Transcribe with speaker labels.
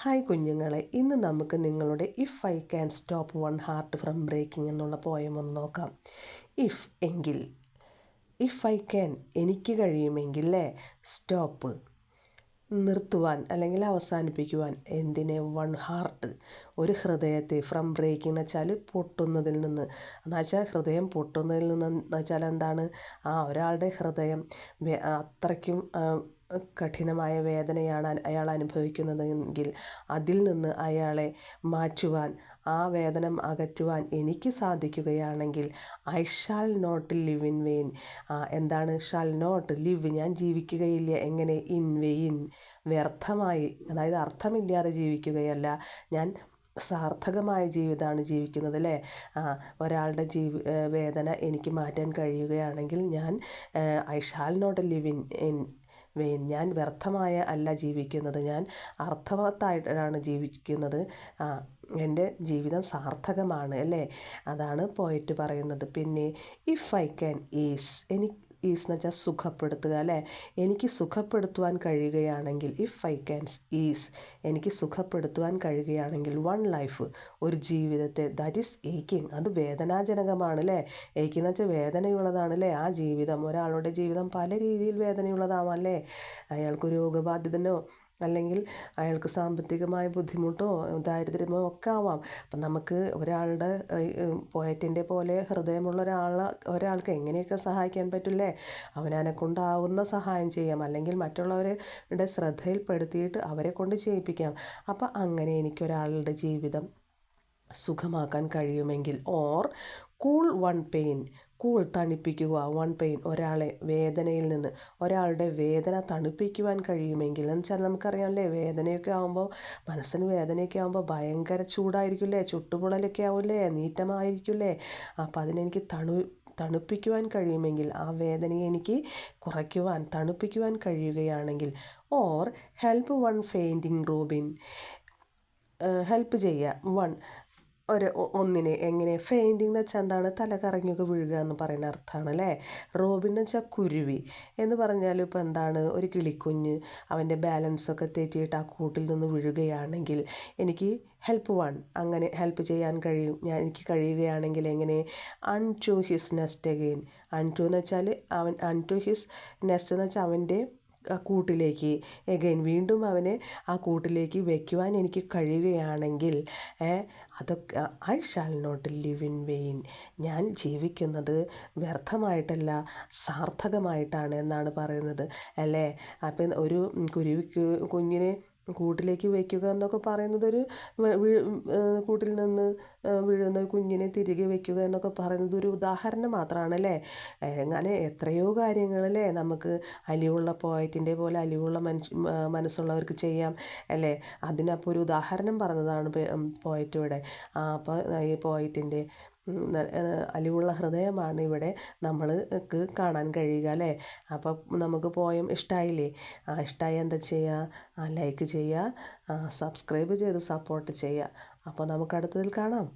Speaker 1: Hi കുഞ്ഞുങ്ങളെ, ഇന്ന് നമുക്ക് നിങ്ങളുടെ if I can stop one heart from breaking എന്നുള്ള പോയം ഒന്ന് നോക്കാം. ഇഫ് എങ്കിൽ, ഇഫ് ഐ ക്യാൻ എനിക്ക് കഴിയുമെങ്കിൽ, സ്റ്റോപ്പ് നിർത്തുവാൻ അല്ലെങ്കിൽ അവസാനിപ്പിക്കുവാൻ, എന്തിനെ, വൺ ഹാർട്ട് ഒരു ഹൃദയത്തെ, ഫ്രം ബ്രേക്കിംഗ് എന്ന് വെച്ചാൽ പൊട്ടുന്നതിൽ നിന്ന്, എന്ന് വെച്ചാൽ ഹൃദയം പൊട്ടുന്നതിൽ നിന്ന് എന്ന് വെച്ചാൽ എന്താണ്, ഒരാളുടെ ഹൃദയം അത്രയ്ക്കും കഠിനമായ വേദനയാണ് അയാൾ അനുഭവിക്കുന്നതെങ്കിൽ അതിൽ നിന്ന് അയാളെ മാറ്റുവാൻ, ആ വേദന അകറ്റുവാൻ എനിക്ക് സാധിക്കുകയാണെങ്കിൽ, I shall not live in vain. എന്താണ് ഷാൽ നോട്ട് ലിവ്, ഞാൻ ജീവിക്കുകയില്ല എങ്ങനെ, ഇൻ വെയിൻ വ്യർത്ഥമായി, അതായത് അർത്ഥമില്ലാതെ ജീവിക്കുകയല്ല, ഞാൻ സാർത്ഥകമായ ജീവിതമാണ് ജീവിക്കുന്നത് അല്ലേ. ഒരാളുടെ വേദന എനിക്ക് മാറ്റാൻ കഴിയുകയാണെങ്കിൽ ഞാൻ I shall not live in vain, ഞാൻ വ്യർത്ഥമായ അല്ല ജീവിക്കുന്നത്, ഞാൻ അർത്ഥവത്തായിട്ടാണ് ജീവിക്കുന്നത്, എൻ്റെ ജീവിതം സാർത്ഥകമാണ് അല്ലേ. അതാണ് പോയറ്റ് പറയുന്നത്. പിന്നെ if I can is, is എന്ന് വെച്ചാൽ സുഖപ്പെടുത്തുക അല്ലേ. എനിക്ക് സുഖപ്പെടുത്തുവാൻ കഴിയുകയാണെങ്കിൽ, ഇഫ് ഐ ക്യാൻ ഈസ്, എനിക്ക് സുഖപ്പെടുത്തുവാൻ കഴിയുകയാണെങ്കിൽ, വൺ ലൈഫ് ഒരു ജീവിതത്തെ, ദാറ്റ് ഈസ് ഏക്കിങ്, അത് വേദനാജനകമാണ് അല്ലേ. ഏക്കിങ് എന്ന് വെച്ചാൽ വേദനയുള്ളതാണ് അല്ലേ. ആ ജീവിതം, ഒരാളുടെ ജീവിതം പല രീതിയിൽ വേദനയുള്ളതാവാം അല്ലേ. അയാൾക്ക് രോഗബാധിതനോ അല്ലെങ്കിൽ അയാൾക്ക് സാമ്പത്തികമായ ബുദ്ധിമുട്ടോ ദാരിദ്ര്യമോ ഒക്കെ ആവാം. അപ്പം നമുക്ക് ഒരാളുടെ പോയറ്റിൻ്റെ പോലെ ഹൃദയമുള്ള ഒരാൾക്ക് എങ്ങനെയൊക്കെ സഹായിക്കാൻ പറ്റില്ലേ. അവനെ കൊണ്ടാവുന്ന സഹായം ചെയ്യാം, അല്ലെങ്കിൽ മറ്റുള്ളവരുടെ ശ്രദ്ധയിൽപ്പെടുത്തിയിട്ട് അവരെ കൊണ്ട് ചെയ്യിപ്പിക്കാം. അപ്പം അങ്ങനെ എനിക്കൊരാളുടെ ജീവിതം സുഖമാക്കാൻ കഴിയുമെങ്കിൽ, or cool one pain, cool തണുപ്പിക്കുക, വൺ പെയിൻ ഒരാളെ വേദനയിൽ നിന്ന്, ഒരാളുടെ വേദന തണുപ്പിക്കുവാൻ കഴിയുമെങ്കിൽ, എന്ന് വെച്ചാൽ നമുക്കറിയാമല്ലേ, വേദനയൊക്കെ ആകുമ്പോൾ, മനസ്സിന് വേദനയൊക്കെ ആകുമ്പോൾ ഭയങ്കര ചൂടായിരിക്കില്ലേ, ചുട്ടുപൊള്ളലൊക്കെ ആവില്ലേ, നീറ്റമായിരിക്കില്ലേ. അപ്പോൾ അതിനെനിക്ക് തണുപ്പിക്കുവാൻ കഴിയുമെങ്കിൽ, ആ വേദനയെ എനിക്ക് കുറയ്ക്കുവാൻ, തണുപ്പിക്കുവാൻ കഴിയുകയാണെങ്കിൽ, or help one fainting robin, help ചെയ്യുക ഒന്നിനെ, എങ്ങനെ, ഫെയിൻറ്റിങ് എന്ന് വെച്ചാൽ എന്താണ്, തല കറങ്ങിയൊക്കെ വീഴുക എന്ന് പറയുന്ന അർത്ഥമാണ് അല്ലേ. റോബിൻ എന്ന് വെച്ചാൽ കുരുവി എന്ന് പറഞ്ഞാൽ ഇപ്പോൾ എന്താണ്, ഒരു കിളിക്കുഞ്ഞ് അവൻ്റെ ബാലൻസൊക്കെ തെറ്റിയിട്ട് ആ കൂട്ടിൽ നിന്ന് വീഴുകയാണെങ്കിൽ എനിക്ക് ഹെൽപ്പ് വൺ, അങ്ങനെ ഹെൽപ്പ് ചെയ്യാൻ കഴിയും, എനിക്ക് കഴിയുകയാണെങ്കിൽ എങ്ങനെ, unto his nest again, unto എന്ന് വെച്ചാൽ അൺ ടു ഹിസ് നെസ്റ്റ് എന്ന് വെച്ചാൽ അവൻ്റെ ആ കൂട്ടിലേക്ക്, എഗെയിൻ വീണ്ടും അവനെ ആ കൂട്ടിലേക്ക് വയ്ക്കുവാൻ എനിക്ക് കഴിയുകയാണെങ്കിൽ, അതൊക്കെ I shall not live in vain, ഞാൻ ജീവിക്കുന്നത് വ്യർത്ഥമായിട്ടല്ല സാർത്ഥകമായിട്ടാണ് എന്നാണ് പറയുന്നത് അല്ലേ. അപ്പം ഒരു കുഞ്ഞിനെ കൂട്ടിലേക്ക് വയ്ക്കുക എന്നൊക്കെ പറയുന്നത്, ഒരു കൂട്ടിൽ നിന്ന് വീഴുന്ന കുഞ്ഞിനെ തിരികെ വയ്ക്കുക എന്നൊക്കെ പറയുന്നത് ഒരു ഉദാഹരണം മാത്രമാണ് അല്ലേ. അങ്ങനെ എത്രയോ കാര്യങ്ങളല്ലേ നമുക്ക് അലിവുള്ള പോയറ്റിൻ്റെ പോലെ അലിവുള്ള മനസ്സുള്ളവർക്ക് ചെയ്യാം അല്ലേ. അതിനപ്പോൾ ഒരു ഉദാഹരണം പറഞ്ഞതാണ് പോയറ്റ് ഇവിടെ. അപ്പോൾ ഈ പോയറ്റിൻ്റെ അലിവുള്ള ഹൃദയമാണ് ഇവിടെ നമ്മൾക്ക് കാണാൻ കഴിയുക അല്ലേ. അപ്പം നമുക്ക് പോയം ഇഷ്ടമായില്ലേ. ഇഷ്ടമായി എന്താ ചെയ്യുക, ലൈക്ക് ചെയ്യുക, സബ്സ്ക്രൈബ് ചെയ്ത് സപ്പോർട്ട് ചെയ്യുക. അപ്പോൾ നമുക്ക് അടുത്തതിൽ കാണാം.